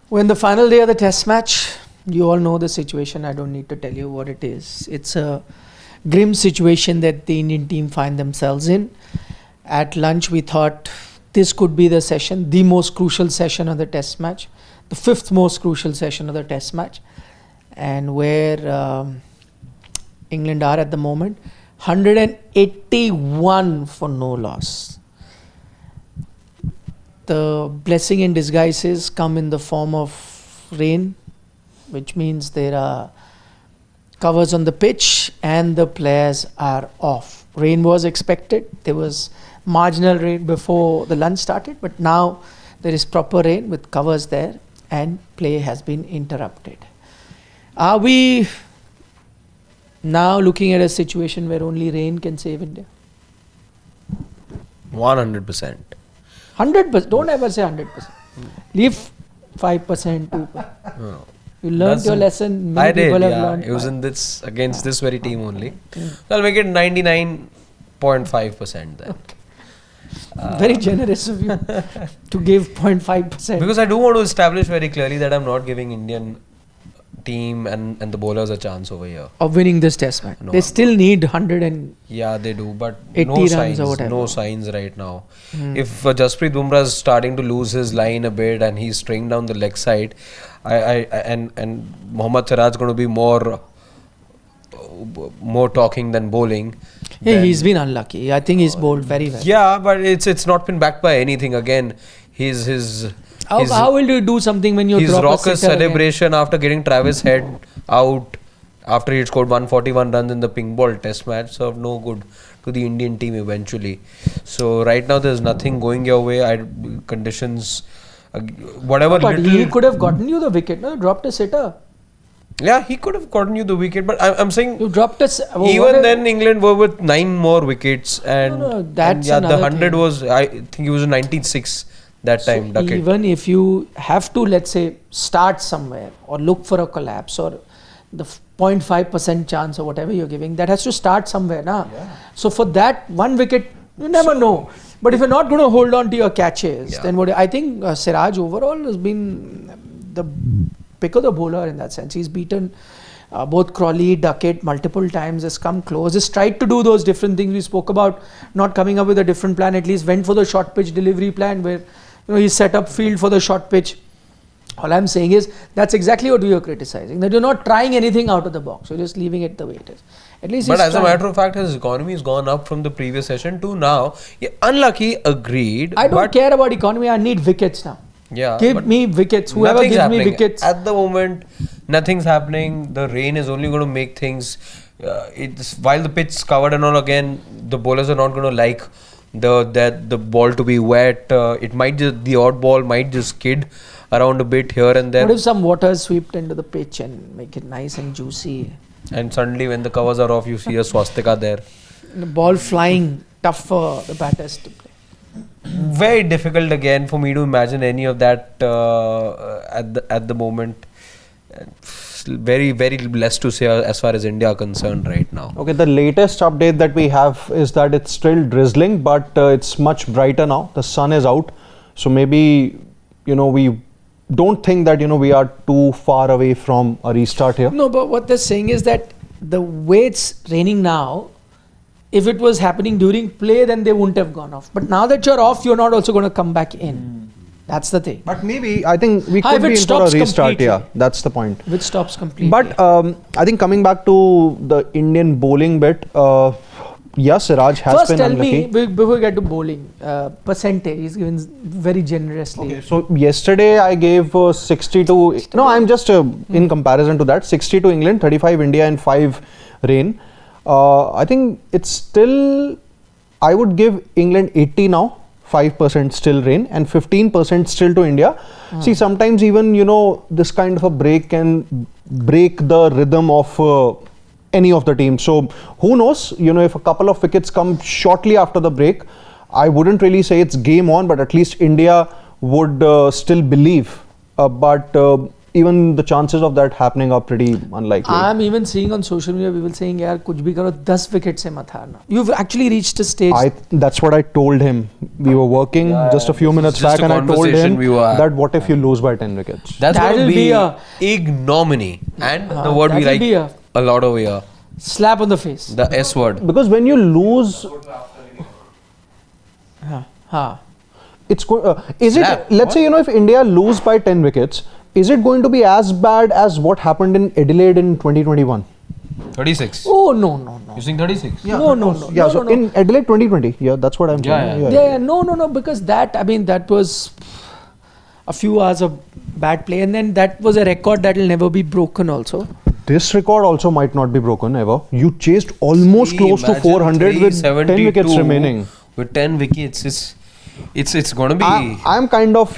When the final day of the test match, you all know the situation. I don't need to tell you what it is. It's a grim situation that the Indian team find themselves in. At lunch, we thought this could be the session, the most crucial session of the test match, the fifth most crucial session of the test match, and where England are at the moment, 181 for no loss. The blessing in disguises come in the form of rain, which means there are covers on the pitch and the players are off. Rain was expected. There was marginal rain before the lunch started, but now there is proper rain with covers there and play has been interrupted. Are we now looking at a situation where only rain can save India? 100%. 100%. Don't ever say 100%. Leave 5%, 2%. No. You learned your lesson. Many people have learned. It was in this against this very team only. So I'll make it 99.5% then. Okay. Very generous of you to give 0.5%. Because I do want to establish very clearly that I'm not giving Indian team and the bowlers a chance over here of winning this test match. No, they still need 100 and yeah, they do, but 80 no runs signs, or whatever. no signs right now. If Jasprit Bumrah is starting to lose his line a bit and he's stringing down the leg side, and Mohammad Siraj going to be more talking than bowling. Yeah, he's been unlucky. I think he's bowled very well. Yeah, but it's not been backed by anything. Again, How will you do something when you his drop a raucous sitter celebration after getting Travis Head out after he scored 141 runs in the pink ball test match served no good to the Indian team eventually. So right now there's nothing going your way. Conditions, whatever. But he could have gotten you the wicket. No, you dropped a sitter. Yeah, he could have gotten you the wicket, but I'm saying you dropped even then England were with 9 more wickets and that's the 100 thing. was, I think he was in 96 that time. Duckett. Even if you have to, let's say, start somewhere or look for a collapse or the 0.5% chance or whatever you're giving, that has to start somewhere. Yeah. So for that one wicket, you never know. But if you're not going to hold on to your catches, then what I think Siraj overall has been the pick of the bowler in that sense. He's beaten both Crawley, Duckett multiple times, has come close, has tried to do those different things we spoke about, not coming up with a different plan, at least went for the short pitch delivery plan where he set up field for the short pitch. All I'm saying is that's exactly what we are criticizing, that you're not trying anything out of the box, you're just leaving it the way it is. At least but as a matter of fact, his economy has gone up from the previous session to now. Yeah, unlucky, agreed. I don't care about economy, I need wickets now. Yeah, give me wickets. Whoever gives me wickets. At the moment, nothing's happening. The rain is only going to make things. While the pitch is covered and all, again, the bowlers are not going to like the ball to be wet. It might just, the odd ball might just skid around a bit here and there. What if some water is swept into the pitch and make it nice and juicy? And suddenly, when the covers are off, you see a swastika there. And the ball flying, tough for the batters to play. Very difficult again for me to imagine any of that at the moment. Very, very less to say as far as India are concerned right now. Okay, the latest update that we have is that it's still drizzling, but it's much brighter now. The sun is out, so maybe we don't think that we are too far away from a restart here. No, but what they're saying is that the way it's raining now, if it was happening during play, then they wouldn't have gone off. But now that you're off, you're not also going to come back in. That's the thing. But maybe, I think we could be in for a restart. Completely. Yeah, that's the point. Which stops completely. But I think coming back to the Indian bowling bit, Siraj has been unlucky. First tell me, before we get to bowling, percentage, he's given very generously. Okay, so yesterday I gave 60 to, no, I'm just in comparison to that, 60 to England, 35 India and 5 rain. I think it's still, I would give England 80 now, 5% still rain and 15% still to India. See, sometimes even, this kind of a break can break the rhythm of any of the teams. So who knows, if a couple of wickets come shortly after the break, I wouldn't really say it's game on, but at least India would still believe. But even the chances of that happening are pretty unlikely. I'm even seeing on social media people saying, "Yaar, kuch bhi karo, 10 wickets se mat harna." You've actually reached a stage. That's what I told him. We were working just a few minutes just back, a and I told conversation him we were that what if you lose by 10 wickets? That's That'll going to be be a- ignominy. And the word we that'll like be a- a lot over here. Slap on the face. The S word. Because when you lose, it's is it? Slap. Let's say if India lose by 10 wickets, is it going to be as bad as what happened in Adelaide in 2021? 36. Oh no. You think 36? No. Yeah, no, so no. in Adelaide 2020, yeah, that's what I'm saying. Yeah, no, because that was a few hours of bad play, and then that was a record that will never be broken also. This record also might not be broken ever. You chased almost close to 400 with 10 wickets remaining. With 10 wickets, it's going to be. I'm kind of,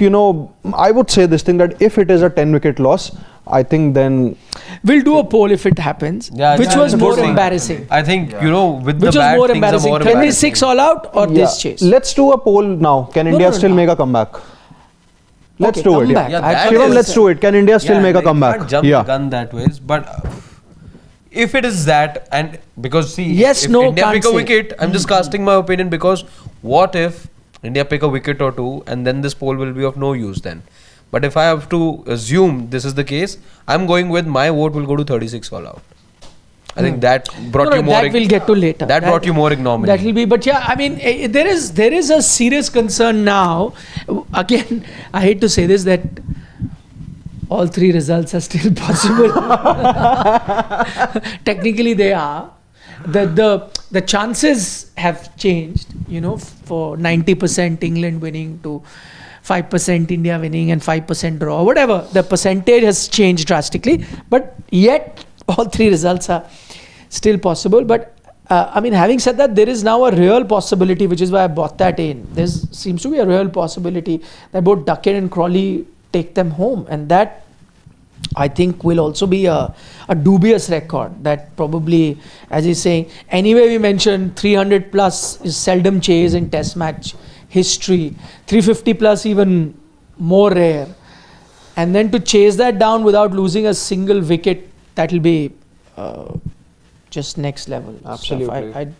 I would say this thing that if it is a 10 wicket loss, I think then. We'll do a poll if it happens. Which was more embarrassing? I think, with Which the was bad more things are embarrassing? more 26 all out or this chase? Let's do a poll now. Can India still make a comeback? Let's do it. comeback. Yeah, Shivam, let's do it. Can India still make a comeback? Can't jump the gun that way. But if it is that, and because see, Yes, if no, India can't pick a say. wicket, I'm just casting my opinion, because what if India pick a wicket or two, and then this poll will be of no use then. But if I have to assume this is the case, I'm going with my vote will go to 36 all out. I think that brought you more. That we'll get to later. That brought you more ignominy. That will be, but yeah, I mean, there is a serious concern now. Again, I hate to say this, that all three results are still possible. Technically, they are. The chances have changed. For 90% England winning to 5% India winning and 5% draw, whatever. The percentage has changed drastically, but yet all three results are still possible. But having said that, there is now a real possibility, which is why I brought that in. There seems to be a real possibility that both Duckett and Crawley take them home, and that I think will also be a dubious record. That probably, as he's saying, anyway we mentioned 300 plus is seldom chased in Test match history. 350 plus even more rare. And then to chase that down without losing a single wicket, that will be just next level. Absolutely. Stuff.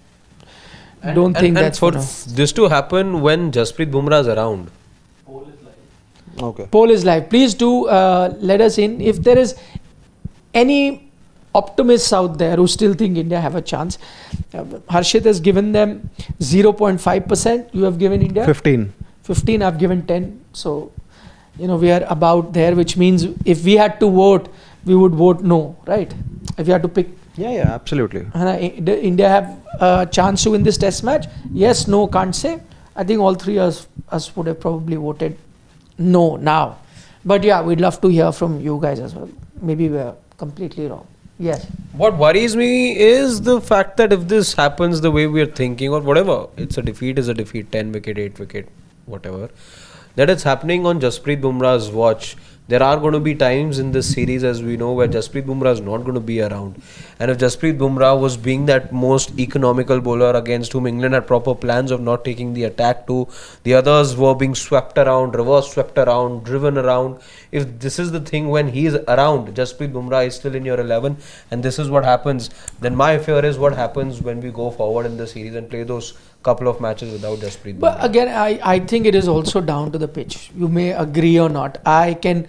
I don't think that's for gonna... this to happen when Jasprit Bumrah is around. Okay. Poll is live. Please do let us in. If there is any optimists out there who still think India have a chance, Harshit has given them 0.5%. You have given India 15. 15. I've given 10. So, we are about there, which means if we had to vote, we would vote no, right? If you had to pick. Yeah, absolutely. India have a chance to win this Test match? Yes, no, can't say. I think all three us would have probably voted no now. But yeah, we'd love to hear from you guys as well. Maybe we're completely wrong. Yes. What worries me is the fact that if this happens the way we are thinking, or whatever, it's a defeat is a defeat, 10 wicket, 8 wicket, whatever, that it's happening on Jasprit Bumrah's watch. There are going to be times in this series, as we know, where Jasprit Bumrah is not going to be around. And if Jasprit Bumrah was being that most economical bowler against whom England had proper plans of not taking the attack to, the others were being swept around, reverse swept around, driven around. If this is the thing when he is around, Jasprit Bumrah is still in your 11, and this is what happens, then my fear is what happens when we go forward in the series and play those couple of matches without Jasprit Bumrah. But again, I think it is also down to the pitch. You may agree or not. I can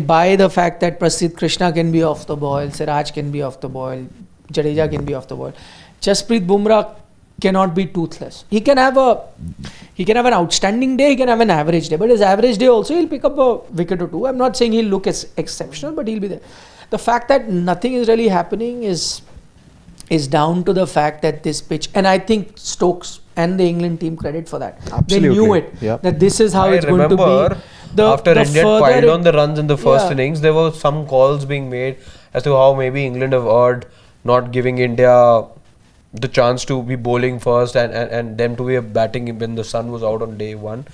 buy the fact that Prasidh Krishna can be off the ball, Siraj can be off the ball, Jadeja can be off the ball. Jasprit Bumrah cannot be toothless. He can have an outstanding day, he can have an average day, but his average day also he'll pick up a wicket or two. I'm not saying he'll look as exceptional, but he'll be there. The fact that nothing is really happening is down to the fact that this pitch, and I think Stokes and the England team credit for that. Absolutely. They knew it, that this is how it's going to be. After India piled on the runs in the first innings, there were some calls being made as to how maybe England have erred, not giving India the chance to be bowling first and them to be batting when the sun was out on day one.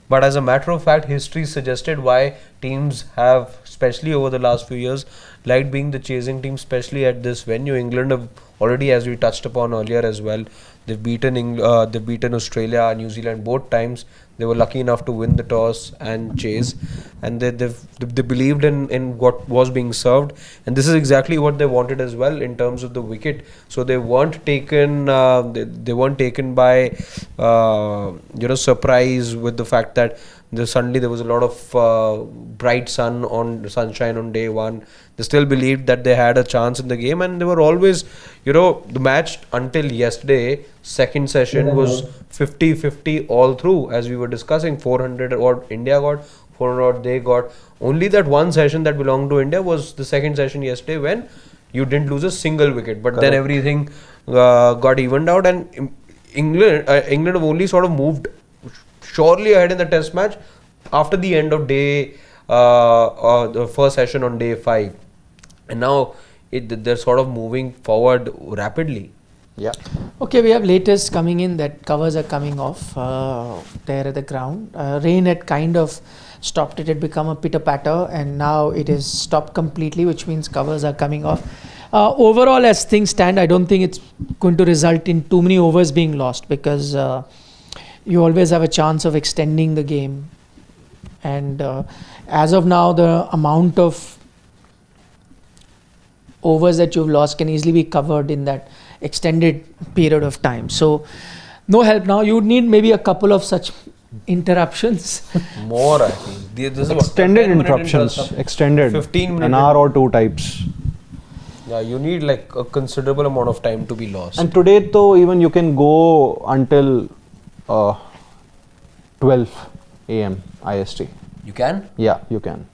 But as a matter of fact, history suggested why teams have, especially over the last few years, liked being the chasing team, especially at this venue. England have already, as we touched upon earlier as well. They've beaten Australia, New Zealand both times. They were lucky enough to win the toss and chase, and they believed in what was being served, and this is exactly what they wanted as well in terms of the wicket. So they weren't taken they weren't taken by surprise with the fact that suddenly there was a lot of bright sunshine on day one. They still believed that they had a chance in the game, and they were always, the match until yesterday, second session was 50-50 all through, as we were discussing. 400 odd India got, 400 odd they got. Only that one session that belonged to India was the second session yesterday, when you didn't lose a single wicket, but then everything got evened out, and England have only sort of moved surely ahead in the test match after the end of the first session on day 5, and now they're sort of moving forward rapidly. Yeah. Okay, we have latest coming in that covers are coming off there at the ground. Rain had kind of stopped it, had become a pitter patter, and now it is stopped completely, which means covers are coming off. Overall, as things stand, I don't think it's going to result in too many overs being lost, because you always have a chance of extending the game, and as of now, the amount of overs that you've lost can easily be covered in that extended period of time. So no help now. You would need maybe a couple of such interruptions. More, I think. This is Extended interruptions. Extended. 15 minutes. An hour or two types. Yeah, you need like a considerable amount of time to be lost. And today, though, even you can go until 12 a.m. IST. You can? Yeah, you can.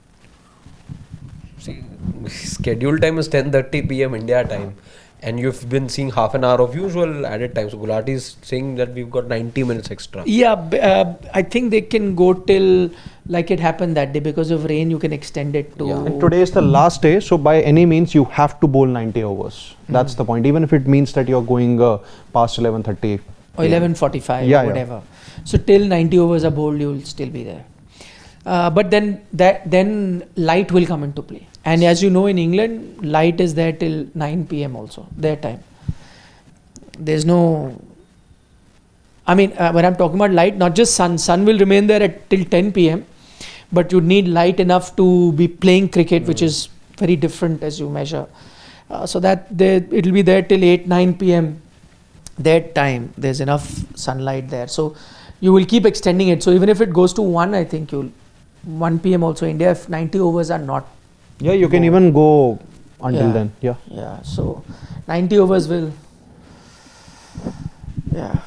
See, schedule time is 10:30 p.m. India time, and you've been seeing half an hour of usual added time. So Gulati is saying that we've got 90 minutes extra. Yeah, I think they can go till like it happened that day. Because of rain, you can extend it to... Yeah. And today is the last day, so by any means you have to bowl 90 overs. That's the point. Even if it means that you're going past 11:30 or 11:45, yeah, whatever. So till 90 overs are bowled, you'll still be there. But then light will come into play. And as you know, in England, light is there till 9 p.m. also, their time. There's no... I mean, when I'm talking about light, not just sun will remain there till 10 p.m. But you need light enough to be playing cricket, which is very different as you measure. So that it'll be there till 8-9 p.m. their time. There's enough sunlight there. So you will keep extending it. So even if it goes to 1, I think 1 p.m. also India, if 90 overs are not... Yeah, you can even go until then. Yeah. Yeah, so 90 overs will... Yeah.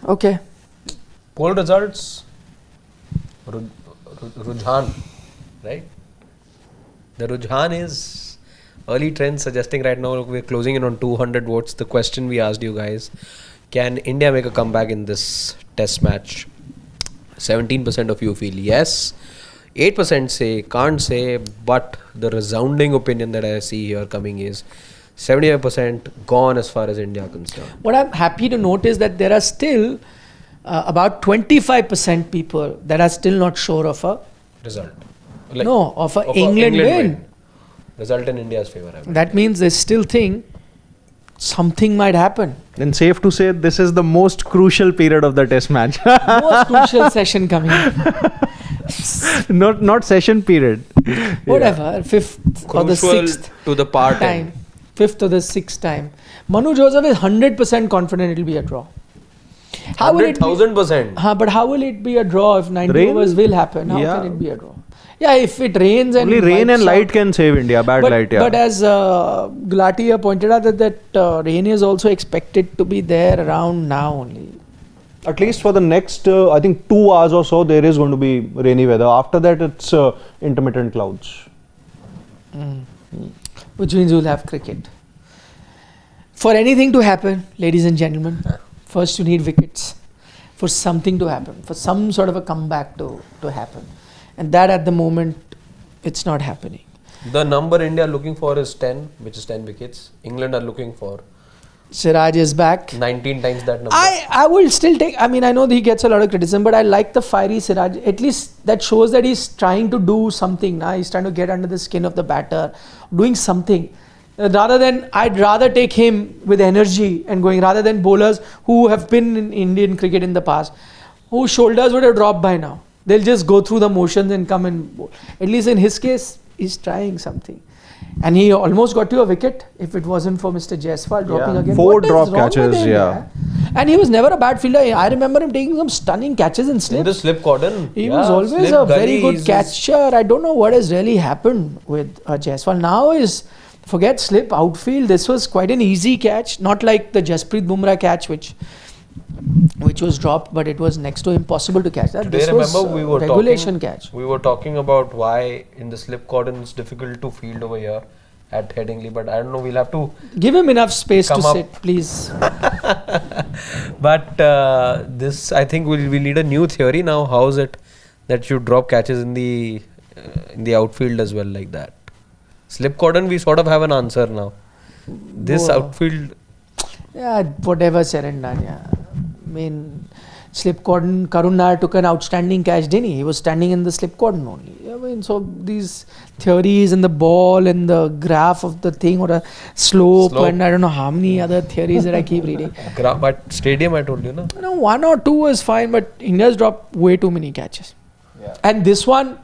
Okay. Poll results. Rujhan, right? The Rujhan is early trend suggesting right now we're closing in on 200 votes. The question we asked you guys: can India make a comeback in this test match? 17% of you feel yes. 8% say can't say, but the resounding opinion that I see here coming is 75% gone as far as India is concerned. What I'm happy to note is that there are still about 25% people that are still not sure of a result. Of a England win. Result in India's favour. That means they still think something might happen. Then safe to say this is the most crucial period of the test match. Most crucial session coming up. Not session period. Whatever, 5th or the 6th to the part time. 5th or the 6th time. Manu Joseph is 100% confident it will be a draw. How will it be? 100,000%. But how will it be a draw if 90 overs will happen? How can it be a draw? Yeah, if it rains and... Only rain and light can save India. Light, yeah. But as Gulati pointed out that rain is also expected to be there around now only. At least for the next, I think 2 hours or so, there is going to be rainy weather. After that, it's intermittent clouds. Which means we'll have cricket. For anything to happen, ladies and gentlemen, first you need wickets. For something to happen, for some sort of a comeback to happen. And that at the moment, it's not happening. The number India are looking for is 10, which is 10 wickets. England are looking for... Siraj is back. 19 times that number. I will still take... I mean, I know that he gets a lot of criticism, but I like the fiery Siraj. At least that shows that he's trying to do something. He's trying to get under the skin of the batter, doing something. I'd rather take him with energy and going rather than bowlers who have been in Indian cricket in the past, whose shoulders would have dropped by now. They'll just go through the motions and come and bowl. At least in his case, he's trying something. And he almost got to a wicket if it wasn't for Mr. Jaiswal dropping again. 4 What is drop wrong with catches, him, yeah. And he was never a bad fielder. I remember him taking some stunning catches in slip. In the slip cordon. He was always a very good catcher. I don't know what has really happened with Jaiswal. Now is, forget slip, outfield. This was quite an easy catch. Not like the Jasprit Bumrah catch which was dropped, but it was next to impossible to catch. That Today, this was remember we were regulation catch. We were talking about why in the slip cordon it's difficult to field over here at Headingley, but I don't know, we'll have to Give him enough space to come up. sit, please. But this, I think we need a new theory now. How is it that you drop catches in the outfield as well like that? Slip cordon, we sort of have an answer now. This Whoa. outfield, Yeah, whatever said and done, yeah. I mean, slip cordon, Karun Nair took an outstanding catch, didn't he? He was standing in the slip cordon only. I mean, so these theories and the ball and the graph of the thing or a slope and I don't know how many other theories that I keep reading. but stadium I told you, no? You know, 1 or 2 was fine, but India's dropped way too many catches. Yeah. And this one,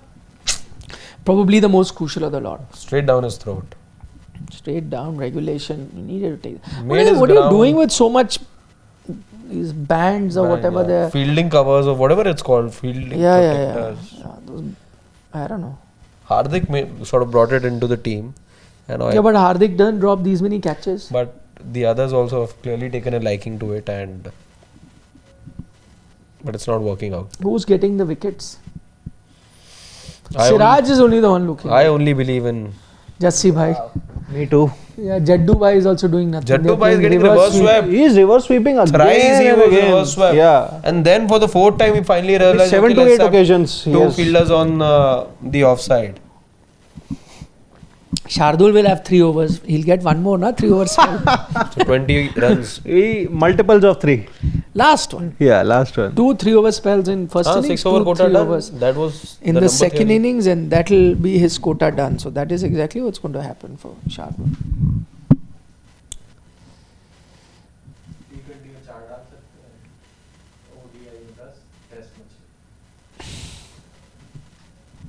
probably the most crucial of the lot. Straight down his throat. Straight down, regulation, you needed to take. Made his What are you ground. doing with so much, these bands or whatever they're... Fielding covers or whatever it's called. Fielding Yeah. protectors. Those, I don't know. Hardik sort of brought it into the team. And Yeah, but Hardik doesn't drop these many catches. but the others also have clearly taken a liking to it, but it's not working out. Who's getting the wickets? I Siraj is only the one looking. I only believe in Jassi bhai. Me too. Yeah, Jaddu bhai is also doing nothing. Jaddu They're bhai is playing getting reverse sweep. swept. He is reverse sweeping again. Thrice he and was again. reverse swept. Yeah. And then for the 4th time he finally realized 7 to 8 occasions. he two has- fielders on the offside. Shardul will have 3 overs. He'll get 1 more, na? 3 overs. So 20 runs. He multiples of 3. Last one. Yeah, last one. 2 3-over spells in first innings. 6 over 2 quota 3 done. overs. That was In the second innings, and that'll be his quota done. So that is exactly what's going to happen for Shardul.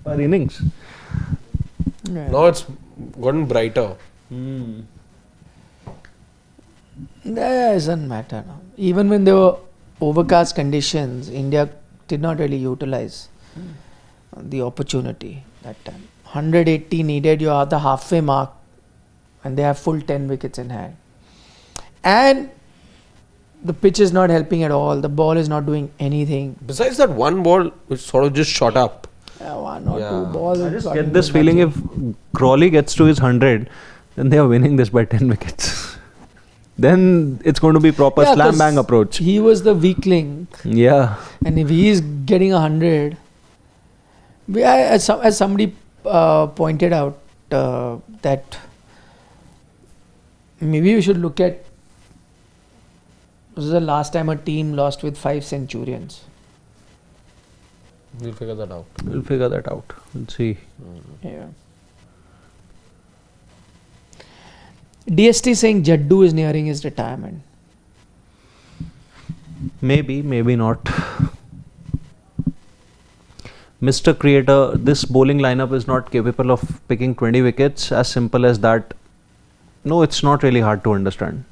Per innings. Yeah. Now it's gotten brighter. That doesn't matter now. Even when there were overcast conditions, India did not really utilize the opportunity that time. 180 needed, you're at the halfway mark, and they have full 10 wickets in hand. And the pitch is not helping at all. The ball is not doing anything. Besides that one ball which sort of just shot up. 1 or 2 Yeah. balls. I just got get into this feeling nothing. if Crawley gets to his 100, then they are winning this by 10 wickets. Then it's going to be proper Yeah, slam 'cause bang approach. He was the weak link. Yeah. And if he is getting 100, as somebody pointed out, that maybe we should look at, this is the last time a team lost with 5 centurions. We'll figure that out. We'll figure that out. We'll see. Yeah. DST saying Jaddu is nearing his retirement. Maybe, maybe not. Mr. Creator, this bowling lineup is not capable of picking 20 wickets. As simple as that. No, it's not really hard to understand.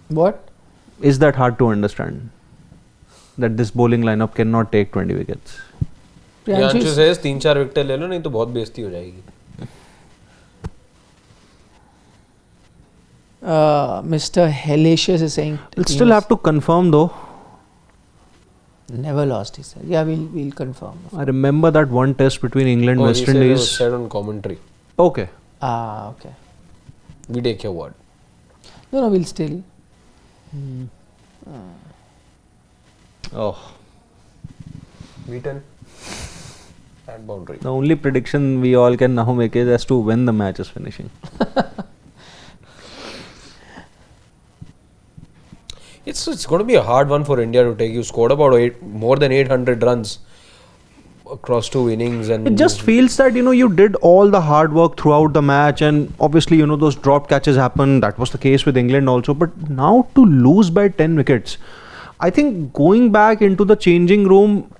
What? Is that hard to understand? That this bowling lineup cannot take 20 wickets. Priyanshu says 3-4 wicket ले लो नहीं तो बहुत बेइज्जती हो जाएगी. Mr. Hellacious is saying We'll still have to confirm though. never lost, he said. Yeah, we'll confirm. I remember that one test between England and He West said it was Indies. said on commentary. Okay. Okay. We take your word. No, we'll still. Oh. Beaten. And boundary. The only prediction we all can now make is as to when the match is finishing. It's going to be a hard one for India to take. You scored about more than 800 runs. across 2 innings and It just feels that, you did all the hard work throughout the match, and obviously, those dropped catches happen. That was the case with England also. But now to lose by 10 wickets, I think going back into the changing room,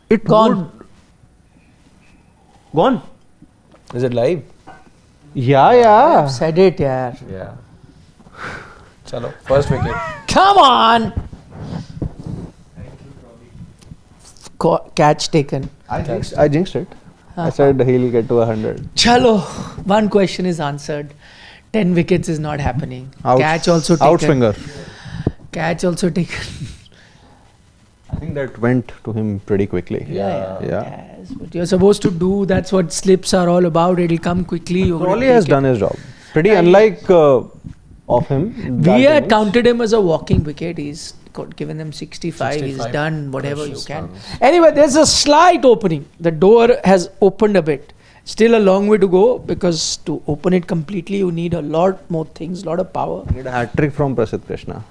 it Gone. Gone. Is it live? Yeah. I've said it, yeah. Yeah. Chalo, first wicket. Come on! Catch taken. I jinxed it. I said he'll get to 100. Chalo, one question is answered. 10 wickets is not happening. Catch also taken. Outswinger. Catch also taken. I think that went to him pretty quickly. Yeah. Yes, but you're supposed to do, that's what slips are all about. It'll come quickly. Crawley has done his job. Pretty unlike of him. We had counted him as a walking wicket. He's given them 65. He's done whatever you can. Anyway, there's a slight opening. The door has opened a bit. Still a long way to go, because to open it completely, you need a lot more things, a lot of power. You need a hat-trick from Prasidh Krishna.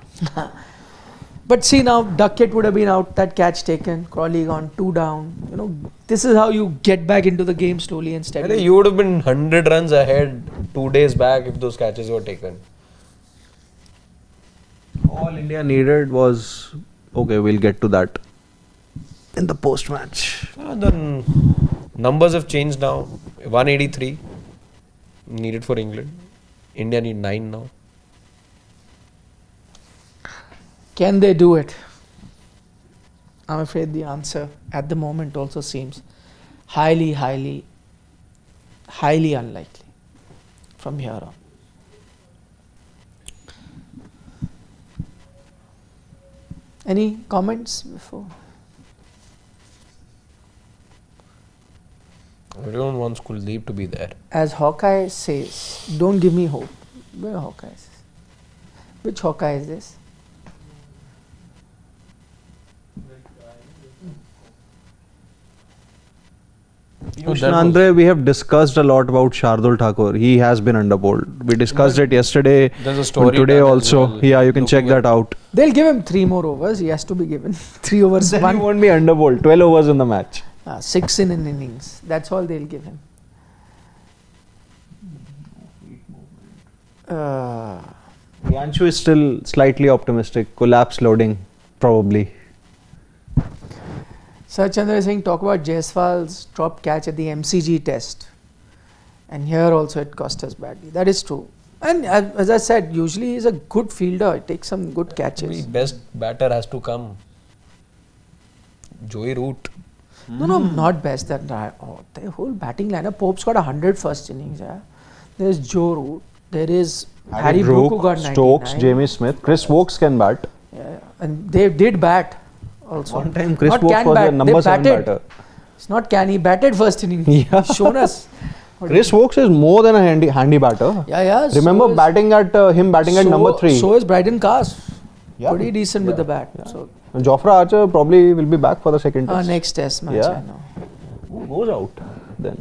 But see, now Duckett would have been out, that catch taken, Crawley gone, 2 down. This is how you get back into the game slowly and steadily. You would have been 100 runs ahead 2 days back if those catches were taken. All India needed was, okay, we'll get to that in the post-match. The numbers have changed now. 183 needed for England. India need 9 now. Can they do it? I'm afraid the answer at the moment also seems highly unlikely from here on. Any comments before? Everyone wants Kuldeep to be there. As Hawkeye says, don't give me hope. Where Hawkeye says? Which Hawkeye is this? Andre, we have discussed a lot about Shardul Thakur. He has been underbowled. We discussed it yesterday. There's a story today done as also. well, Yeah, you can check looking that out. They'll give him 3 more overs. He has to be given 3 overs. Then One he won't be underbowled. 12 overs in the match. 6 in an innings. That's all they'll give him. Yanshu is still slightly optimistic. Collapse loading, probably. Chandra is saying, talk about Jaiswal's dropped catch at the MCG test. And here also it cost us badly. That is true. And as I said, usually he's a good fielder. He takes some good catches. The best batter has to come. Joey Root. No, not best. The whole batting lineup. Pope's got 100 first innings. Yeah. There's Joe Root. There is Harry Brook who got 99. Stokes, Jamie Smith. Chris Wokes can bat. Yeah. And they did bat also. One time Chris Not Wokes can was bat, the number they 7 batted. batter. It's not can. He batted first innings. Yeah. He's shown us. Chris Wokes is more than a handy batter. Yeah. Remember so batting at number 3. So is Bryden Cast. Yeah. Pretty decent with the bat. Yeah. So Jofra Archer probably will be back for the second test. next test match. Yeah. I know. Who goes out then?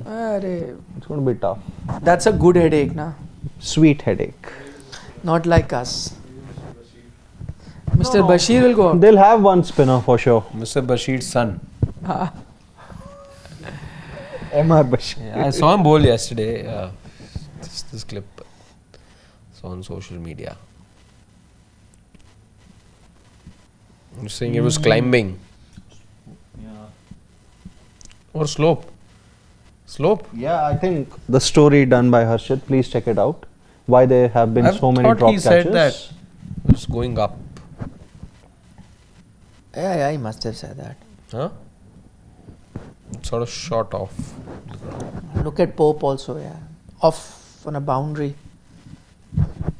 It's going to be tough. That's a good headache, na? Sweet headache. Not like us. Mr. Bashir will go out. They'll have one spinner for sure. Mr. Bashir's son. MR Bashir. Yeah, I saw him bowl yesterday. This clip. It's on social media. You're saying it was climbing. Yeah. Or slope. Slope? Yeah, I think the story done by Harshit. Please check it out. Why there have been so many drop he catches. said that it was going up. Yeah, he must have said that. Huh? It sort of shot off. Look at Pope also, yeah. Off on a boundary.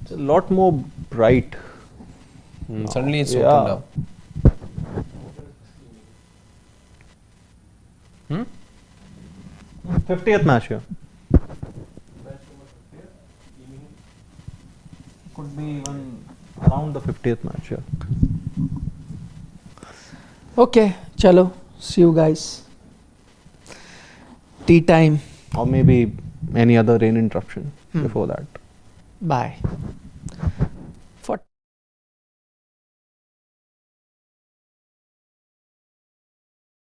It's a lot more bright. Suddenly it's opened up. 50th match here. Could be even around the 50th match here. Okay, chalo. See you guys. Tea time. Or maybe any other rain interruption before that. Bye.